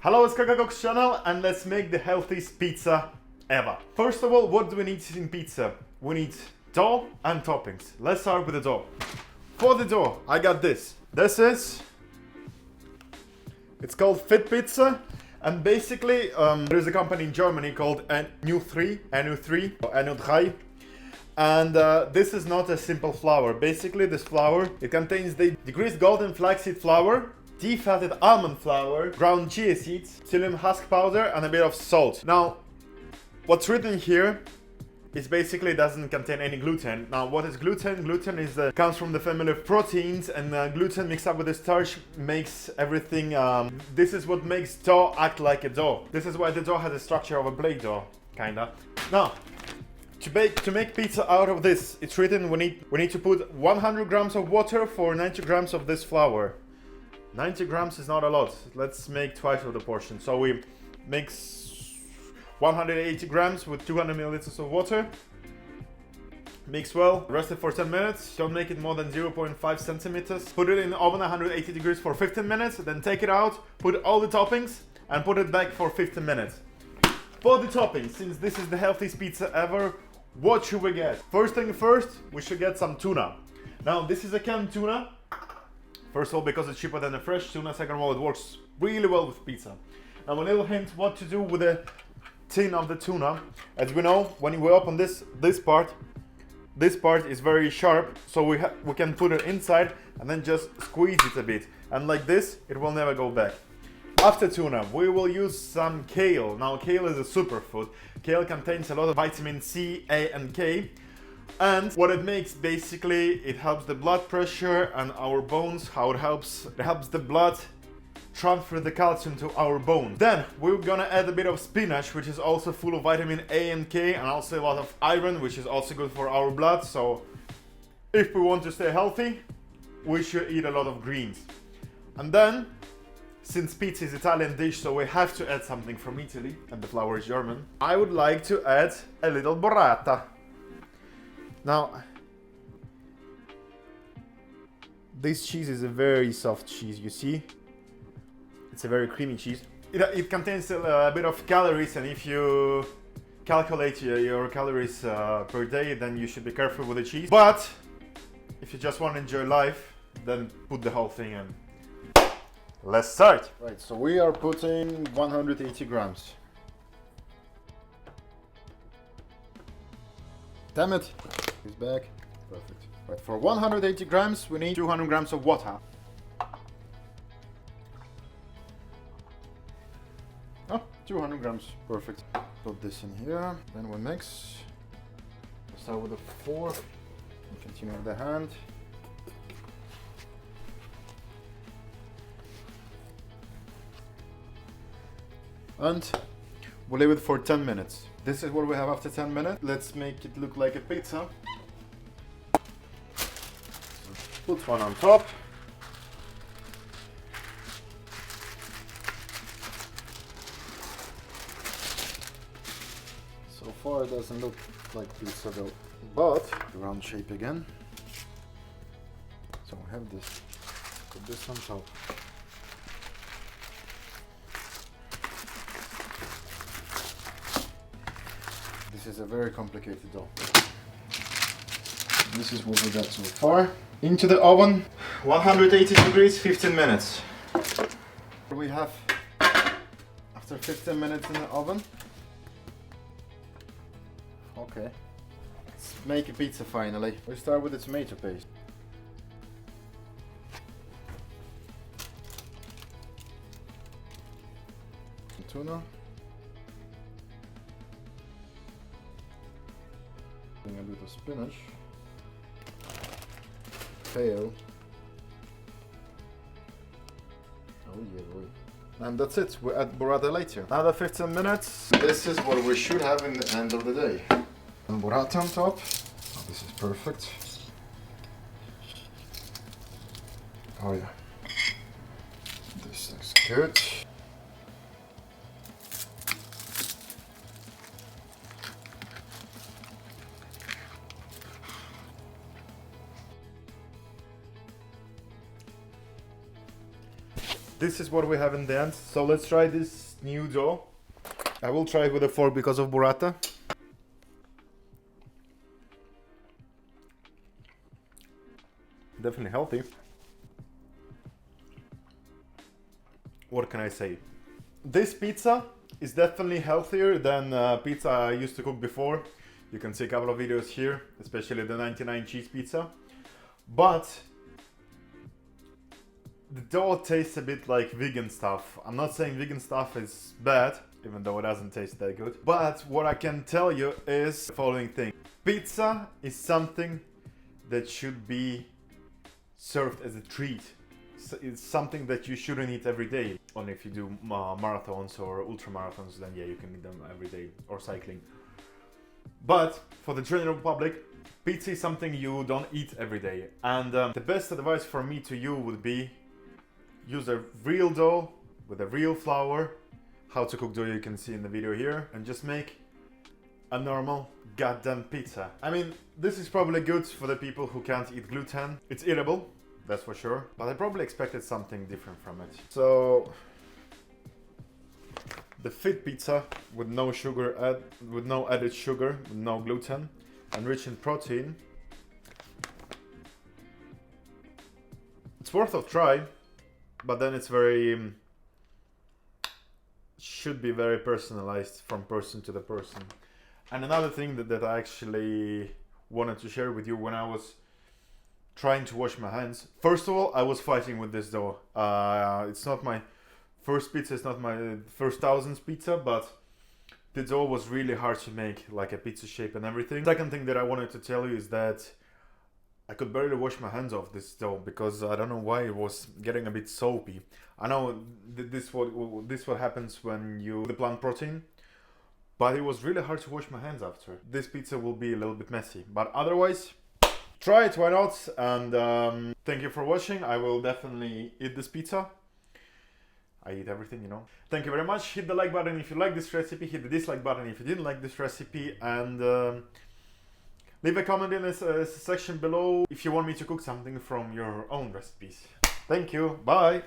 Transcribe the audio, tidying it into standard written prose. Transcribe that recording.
Hello, it's Koko's channel and let's make the healthiest pizza ever. First of all, what do we need in pizza? We need dough and toppings. Let's start with the dough. For the dough, I got this. It's called Fit Pizza, and basically there is a company in Germany called NU3, NU3, and this is not a simple flour. Basically, this flour, it contains the degreased golden flaxseed flour, defatted almond flour, ground chia seeds, Psyllium husk powder, and a bit of salt. Now, what's written here is basically doesn't contain any gluten. Now, what is gluten? Gluten comes from the family of proteins, and gluten mixed up with the starch makes everything. This is what makes dough act like a dough. This is why the dough has the structure of a plate dough, kinda. Now, to make pizza out of this, it's written we need to put 100 grams of water for 90 grams of this flour. 90 grams is not a lot. Let's make twice of the portion. So we mix 180 grams with 200 milliliters of water. Mix well, rest it for 10 minutes. Don't make it more than 0.5 centimeters. Put it in the oven 180 degrees for 15 minutes. Then take it out, put all the toppings, and put it back for 15 minutes. For the toppings, since this is the healthiest pizza ever, what should we get? First thing first, we should get some tuna. Now, this is a canned tuna. First of all, because it's cheaper than a fresh tuna. Second of all, it works really well with pizza. Now, a little hint what to do with the tin of the tuna. As we know, when we open this part is very sharp, so we can put it inside and then just squeeze it a bit. And like this, it will never go back. After tuna, we will use some kale. Now, kale is a superfood. Kale contains a lot of vitamin C, A, and K. And what it makes, basically, it helps the blood pressure and our bones. How it helps the blood transfer the calcium to our bones. Then we're gonna add a bit of spinach, which is also full of vitamin A and K, and also a lot of iron, which is also good for our blood. So if we want to stay healthy, we should eat a lot of greens. And then, since pizza is Italian dish, so we have to add something from Italy, and the flour is German, I would like to add a little burrata. Now, this cheese is a very soft cheese, you see? It's a very creamy cheese. It contains a bit of calories, and if you calculate your calories per day, then you should be careful with the cheese. But if you just want to enjoy life, then put the whole thing in. Let's start! Right, so we are putting 180 grams. Damn it! He's back. Perfect. Right, for 180 grams, we need 200 grams of water. Oh, 200 grams. Perfect. Put this in here. Then we mix. We'll start with a fork. And continue with the hand. And we'll leave it for 10 minutes. This is what we have after 10 minutes. Let's make it look like a pizza. So put one on top. So far it doesn't look like pizza though, but round shape again. So we have this. Put this on top. This is a very complicated dough. This is what we got so far. Into the oven, 180 degrees, 15 minutes. We have, after 15 minutes in the oven. Okay, let's make a pizza finally. We start with the tomato paste. Some tuna. A bit of spinach, kale, oh yeah, boy. And that's it. We add burrata later. Another 15 minutes. This is what we should have in the end of the day. And burrata on top. Oh, this is perfect. Oh yeah, this looks good. this is what we have in the end. So let's try this new dough. I will try it with a fork because of burrata. Definitely healthy. What can I say? This pizza is definitely healthier than pizza I used to cook before. You can see a couple of videos here, especially the 99 cheese pizza. But the dough tastes a bit like vegan stuff. I'm not saying vegan stuff is bad, even though it doesn't taste that good. But what I can tell you is the following thing. Pizza is something that should be served as a treat. It's something that you shouldn't eat every day. Only if you do marathons or ultra marathons, then yeah, you can eat them every day, or cycling. But for the general public, pizza is something you don't eat every day. And the best advice for me to you would be use a real dough with a real flour. How to cook dough you can see in the video here, and just make a normal goddamn pizza. I mean, this is probably good for the people who can't eat gluten. It's eatable, that's for sure, but I probably expected something different from it. So the fit pizza with no sugar, with no added sugar, with no gluten, and rich in protein. It's worth a try, but then it's very should be very personalized from person to the person. And another thing that I actually wanted to share with you when I was trying to wash my hands. First of all, I was fighting with this dough. It's not my first pizza, it's not my first thousands pizza, but the dough was really hard to make, like a pizza shape and everything. Second thing that I wanted to tell you is that I could barely wash my hands off this dough because I don't know why it was getting a bit soapy. I know this what happens when you the plant protein, but it was really hard to wash my hands after. This pizza will be a little bit messy, but otherwise, try it, why not? And thank you for watching. I will definitely eat this pizza. I eat everything, you know. Thank you very much. Hit the like button if you like this recipe. Hit the dislike button if you didn't like this recipe. And leave a comment in the section below if you want me to cook something from your own recipes. Thank you. Bye.